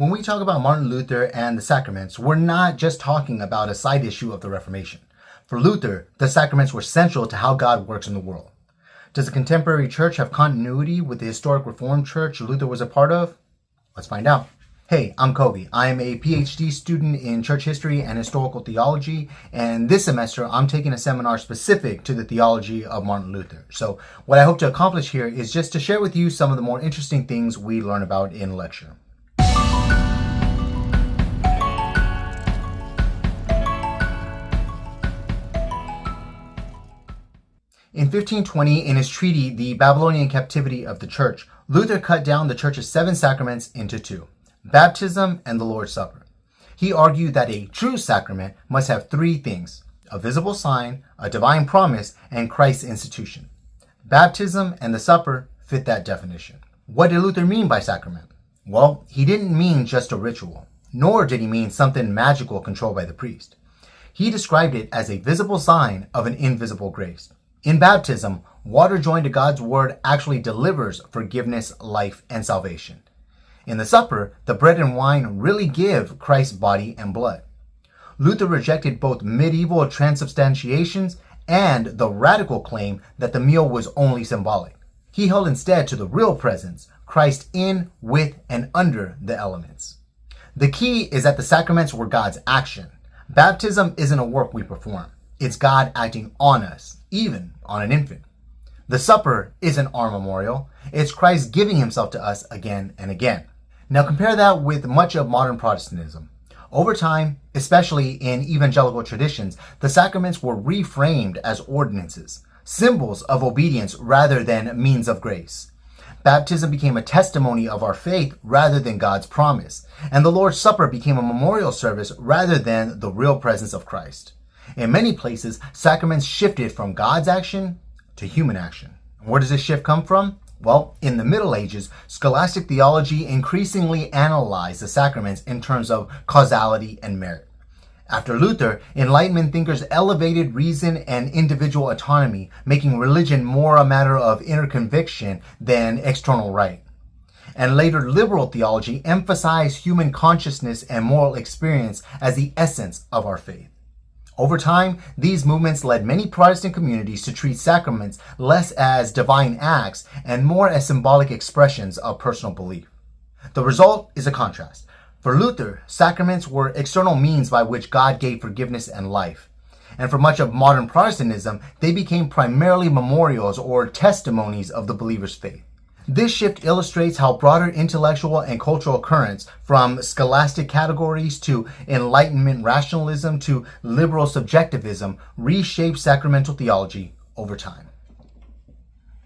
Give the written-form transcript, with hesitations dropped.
When we talk about Martin Luther and the sacraments, we're not just talking about a side issue of the Reformation. For Luther, the sacraments were central to how God works in the world. Does the contemporary church have continuity with the historic Reformed church Luther was a part of? Let's find out. Hey, I'm Kobe. I am a PhD student in church history and historical theology, and this semester I'm taking a seminar specific to the theology of Martin Luther. So what I hope to accomplish here is just to share with you some of the more interesting things we learn about in lecture. In 1520, in his treaty, The Babylonian Captivity of the Church, Luther cut down the church's 7 sacraments into 2, baptism and the Lord's Supper. He argued that a true sacrament must have 3 things: a visible sign, a divine promise, and Christ's institution. Baptism and the supper fit that definition. What did Luther mean by sacrament? Well, he didn't mean just a ritual, nor did he mean something magical controlled by the priest. He described it as a visible sign of an invisible grace. In baptism, water joined to God's word actually delivers forgiveness, life, and salvation. In the supper, the bread and wine really give Christ's body and blood. Luther rejected both medieval transubstantiations and the radical claim that the meal was only symbolic. He held instead to the real presence, Christ in, with, and under the elements. The key is that the sacraments were God's action. Baptism isn't a work we perform. It's God acting on us, even on an infant. The supper isn't our memorial. It's Christ giving himself to us again and again. Now compare that with much of modern Protestantism. Over time, especially in evangelical traditions, the sacraments were reframed as ordinances, symbols of obedience rather than means of grace. Baptism became a testimony of our faith rather than God's promise, and the Lord's Supper became a memorial service rather than the real presence of Christ. In many places, sacraments shifted from God's action to human action. Where does this shift come from? Well, in the Middle Ages, scholastic theology increasingly analyzed the sacraments in terms of causality and merit. After Luther, Enlightenment thinkers elevated reason and individual autonomy, making religion more a matter of inner conviction than external rite. And later, liberal theology emphasized human consciousness and moral experience as the essence of our faith. Over time, these movements led many Protestant communities to treat sacraments less as divine acts and more as symbolic expressions of personal belief. The result is a contrast. For Luther, sacraments were external means by which God gave forgiveness and life. And for much of modern Protestantism, they became primarily memorials or testimonies of the believer's faith. This shift illustrates how broader intellectual and cultural currents, from scholastic categories to Enlightenment rationalism to liberal subjectivism, reshaped sacramental theology over time.